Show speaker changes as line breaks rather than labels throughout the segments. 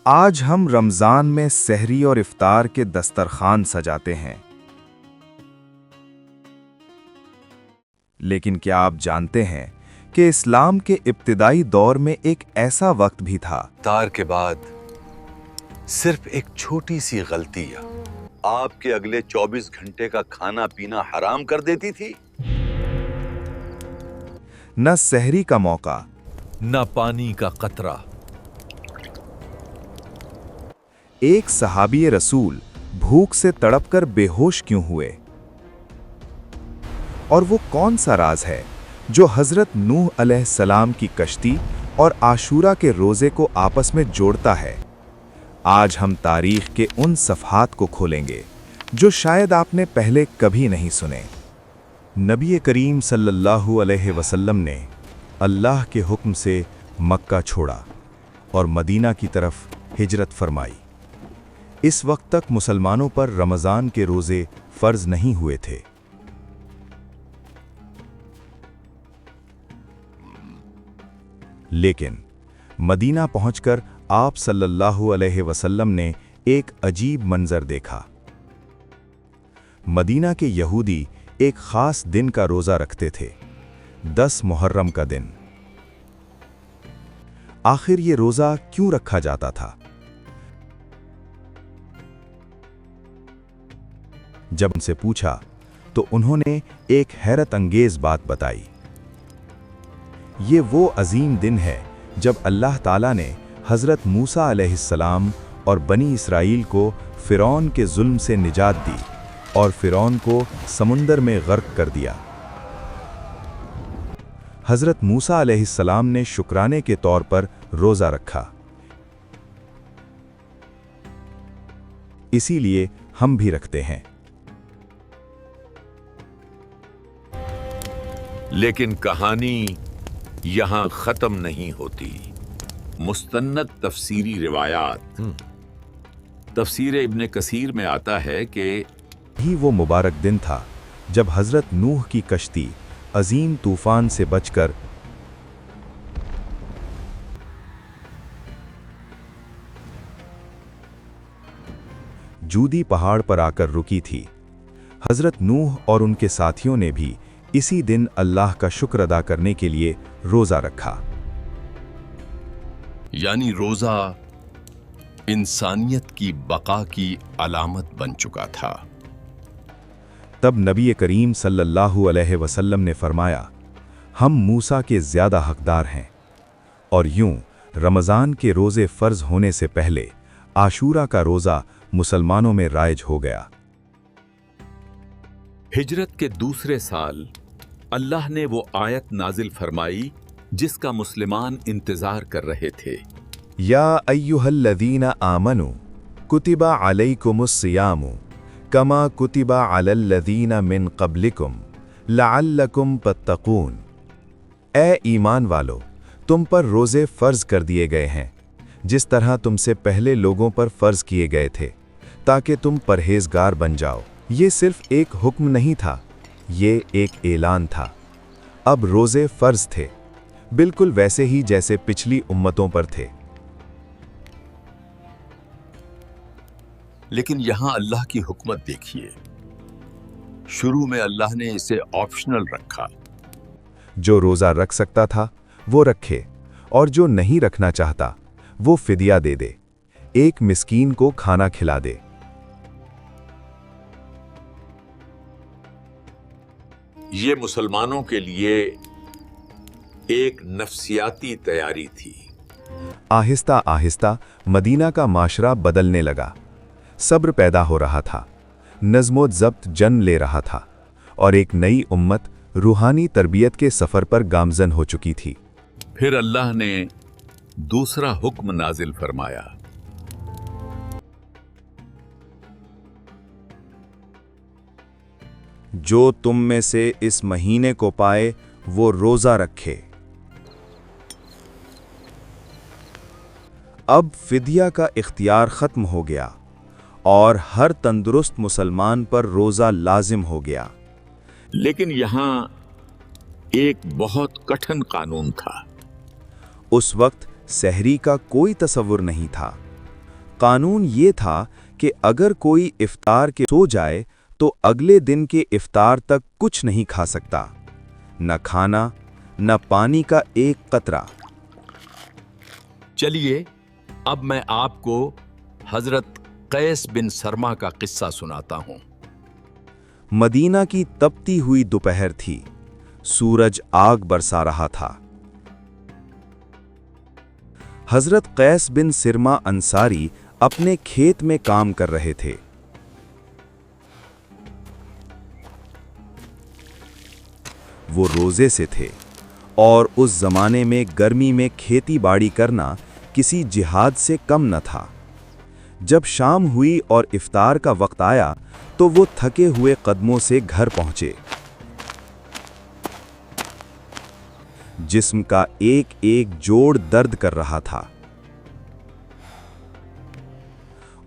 آج ہم رمضان میں سحری اور افطار کے دسترخوان سجاتے ہیں، لیکن کیا آپ جانتے ہیں کہ اسلام کے ابتدائی دور میں ایک ایسا وقت بھی تھا؟
افطار کے بعد صرف ایک چھوٹی سی غلطی آپ کے اگلے 24 گھنٹے کا کھانا پینا حرام کر دیتی تھی۔
نہ سحری کا موقع،
نہ پانی کا قطرہ۔
ایک صحابی رسول بھوک سے تڑپ کر بے ہوش کیوں ہوئے؟ اور وہ کون سا راز ہے جو حضرت نوح علیہ السلام کی کشتی اور عاشورہ کے روزے کو آپس میں جوڑتا ہے؟ آج ہم تاریخ کے ان صفحات کو کھولیں گے جو شاید آپ نے پہلے کبھی نہیں سنے۔ نبی کریم صلی اللہ علیہ وسلم نے اللہ کے حکم سے مکہ چھوڑا اور مدینہ کی طرف ہجرت فرمائی۔ اس وقت تک مسلمانوں پر رمضان کے روزے فرض نہیں ہوئے تھے۔ لیکن مدینہ پہنچ کر آپ صلی اللہ علیہ وسلم نے ایک عجیب منظر دیکھا۔ مدینہ کے یہودی ایک خاص دن کا روزہ رکھتے تھے، 10 محرم کا دن۔ آخر یہ روزہ کیوں رکھا جاتا تھا؟ جب ان سے پوچھا تو انہوں نے ایک حیرت انگیز بات بتائی۔ یہ وہ عظیم دن ہے جب اللہ تعالیٰ نے حضرت موسیٰ علیہ السلام اور بنی اسرائیل کو فرعون کے ظلم سے نجات دی اور فرعون کو سمندر میں غرق کر دیا۔ حضرت موسیٰ علیہ السلام نے شکرانے کے طور پر روزہ رکھا۔ اسی لیے ہم بھی رکھتے ہیں۔
لیکن کہانی یہاں ختم نہیں ہوتی۔ مستند تفسیری روایات۔ تفسیر ابن کثیر میں آتا ہے کہ
ہی وہ مبارک دن تھا جب حضرت نوح کی کشتی عظیم طوفان سے بچ کر جودی پہاڑ پر آ کر رکی تھی۔ حضرت نوح اور ان کے ساتھیوں نے بھی اسی دن اللہ کا شکر ادا کرنے کے لیے روزہ رکھا۔
یعنی روزہ انسانیت کی بقا کی علامت بن چکا تھا۔
تب نبی کریم صلی اللہ علیہ وسلم نے فرمایا، ہم موسیٰ کے زیادہ حقدار ہیں۔ اور یوں رمضان کے روزے فرض ہونے سے پہلے عاشورہ کا روزہ مسلمانوں میں رائج ہو گیا۔
ہجرت کے دوسرے سال اللہ نے وہ آیت نازل فرمائی جس کا مسلمان انتظار کر رہے تھے۔
یا ایھا الذین آمنوا کتب علیکم الصیام کما کتب علی الذین من قبلکم لعلکم تتقون۔ اے ایمان والو، تم پر روزے فرض کر دیے گئے ہیں جس طرح تم سے پہلے لوگوں پر فرض کیے گئے تھے، تاکہ تم پرہیزگار بن جاؤ۔ یہ صرف ایک حکم نہیں تھا، یہ ایک اعلان تھا۔ اب روزے فرض تھے، بالکل ویسے ہی جیسے پچھلی امتوں پر تھے۔
لیکن یہاں اللہ کی حکمت دیکھیے۔ شروع میں اللہ نے اسے آپشنل رکھا۔
جو روزہ رکھ سکتا تھا وہ رکھے، اور جو نہیں رکھنا چاہتا وہ فدیہ دے دے، ایک مسکین کو کھانا کھلا دے۔
یہ مسلمانوں کے لیے ایک نفسیاتی تیاری تھی۔
آہستہ آہستہ مدینہ کا معاشرہ بدلنے لگا، صبر پیدا ہو رہا تھا، نظم و ضبط جن لے رہا تھا، اور ایک نئی امت روحانی تربیت کے سفر پر گامزن ہو چکی تھی۔
پھر اللہ نے دوسرا حکم نازل فرمایا۔
جو تم میں سے اس مہینے کو پائے وہ روزہ رکھے۔ اب فدیہ کا اختیار ختم ہو گیا اور ہر تندرست مسلمان پر روزہ لازم ہو گیا۔
لیکن یہاں ایک بہت کٹھن قانون تھا۔
اس وقت سحری کا کوئی تصور نہیں تھا، قانون یہ تھا کہ اگر کوئی افطار کے سو جائے تو اگلے دن کے افطار تک کچھ نہیں کھا سکتا، نہ کھانا نہ پانی کا ایک قطرہ۔
چلیے اب میں آپ کو حضرت قیس بن سرما کا قصہ سناتا ہوں۔
مدینہ کی تپتی ہوئی دوپہر تھی، سورج آگ برسا رہا تھا۔ حضرت قیس بن سرما انصاری اپنے کھیت میں کام کر رہے تھے۔ وہ روزے سے تھے اور اس زمانے میں گرمی میں کھیتی باڑی کرنا کسی جہاد سے کم نہ تھا۔ جب شام ہوئی اور افطار کا وقت آیا تو وہ تھکے ہوئے قدموں سے گھر پہنچے۔ جسم کا ایک ایک جوڑ درد کر رہا تھا۔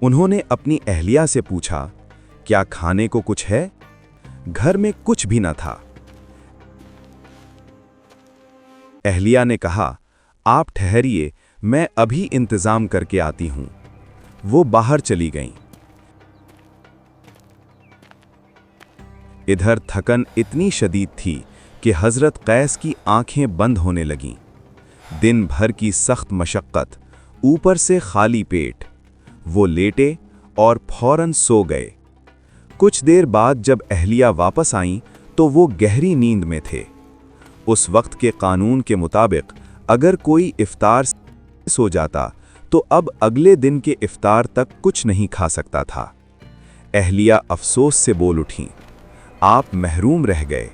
انہوں نے اپنی اہلیہ سے پوچھا، کیا کھانے کو کچھ ہے؟ گھر میں کچھ بھی نہ تھا۔ اہلیہ نے کہا، آپ ٹھہریے، میں ابھی انتظام کر کے آتی ہوں۔ وہ باہر چلی گئیں۔ ادھر تھکن اتنی شدید تھی کہ حضرت قیس کی آنکھیں بند ہونے لگیں۔ دن بھر کی سخت مشقت، اوپر سے خالی پیٹ، وہ لیٹے اور فوراً سو گئے۔ کچھ دیر بعد جب اہلیہ واپس آئیں تو وہ گہری نیند میں تھے۔ اس وقت کے قانون کے مطابق اگر کوئی افطار سے سو جاتا تو اب اگلے دن کے افطار تک کچھ نہیں کھا سکتا تھا۔ اہلیہ افسوس سے بول اٹھیں، آپ محروم رہ گئے۔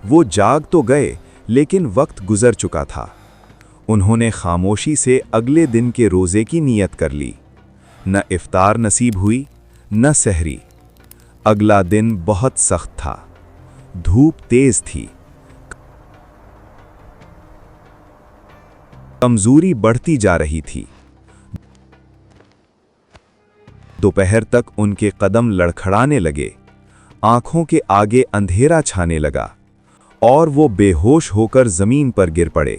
وہ جاگ تو گئے لیکن وقت گزر چکا تھا۔ انہوں نے خاموشی سے اگلے دن کے روزے کی نیت کر لی۔ نہ افطار نصیب ہوئی نہ سحری۔ اگلا دن بہت سخت تھا، دھوپ تیز تھی، کمزوری بڑھتی جا رہی تھی۔ دوپہر تک ان کے قدم لڑکھڑانے لگے، آنکھوں کے آگے اندھیرا چھانے لگا اور وہ بے ہوش ہو کر زمین پر گر پڑے۔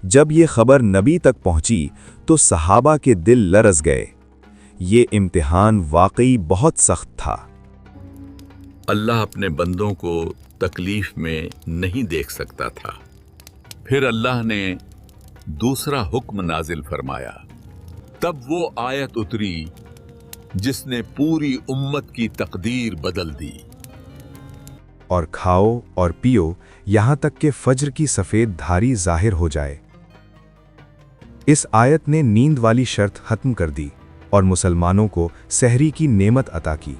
جب یہ خبر نبی تک پہنچی تو صحابہ کے دل لرز گئے۔ یہ امتحان واقعی بہت سخت تھا۔
اللہ اپنے بندوں کو تکلیف میں نہیں دیکھ سکتا تھا۔ پھر اللہ نے دوسرا حکم نازل فرمایا۔ تب وہ آیت اتری جس نے پوری امت کی تقدیر بدل دی۔
اور کھاؤ اور پیو یہاں تک کہ فجر کی سفید دھاری ظاہر ہو جائے۔ اس آیت نے نیند والی شرط ختم کر دی اور مسلمانوں کو سحری کی نعمت عطا کی۔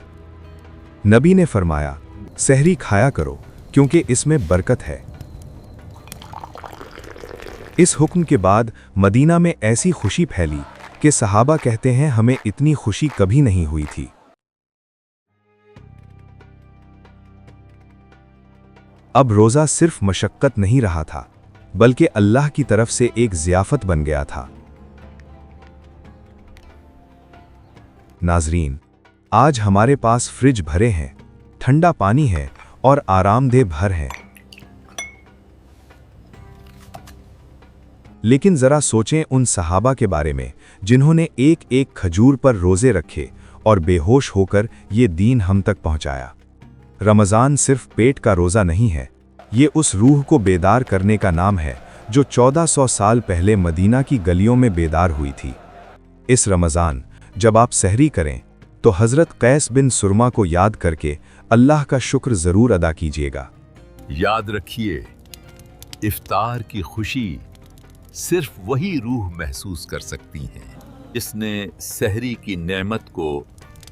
نبی نے فرمایا، سحری کھایا کرو کیونکہ اس میں برکت ہے۔ اس حکم کے بعد مدینہ میں ایسی خوشی پھیلی کہ صحابہ کہتے ہیں ہمیں اتنی خوشی کبھی نہیں ہوئی تھی۔ اب روزہ صرف مشقت نہیں رہا تھا بلکہ اللہ کی طرف سے ایک ضیافت بن گیا تھا۔ ناظرین، آج ہمارے پاس فریج بھرے ہیں، ٹھنڈا پانی ہے اور آرام دہ گھر ہے، لیکن ذرا سوچیں ان صحابہ کے بارے میں جنہوں نے ایک ایک کھجور پر روزے رکھے اور بے ہوش ہو کر یہ دین ہم تک پہنچایا۔ رمضان صرف پیٹ کا روزہ نہیں ہے، یہ اس روح کو بیدار کرنے کا نام ہے جو 1400 سال پہلے مدینہ کی گلیوں میں بیدار ہوئی تھی۔ اس رمضان جب آپ سحری کریں تو حضرت قیس بن سرما کو یاد کر کے اللہ کا شکر ضرور ادا کیجیے گا۔
یاد رکھیے، افطار کی خوشی صرف وہی روح محسوس کر سکتی ہیں جس نے سحری کی نعمت کو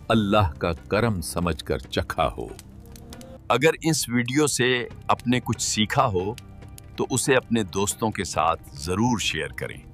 اللہ کا کرم سمجھ کر چکھا ہو۔
اگر اس ویڈیو سے آپ نے کچھ سیکھا ہو تو اسے اپنے دوستوں کے ساتھ ضرور شیئر کریں۔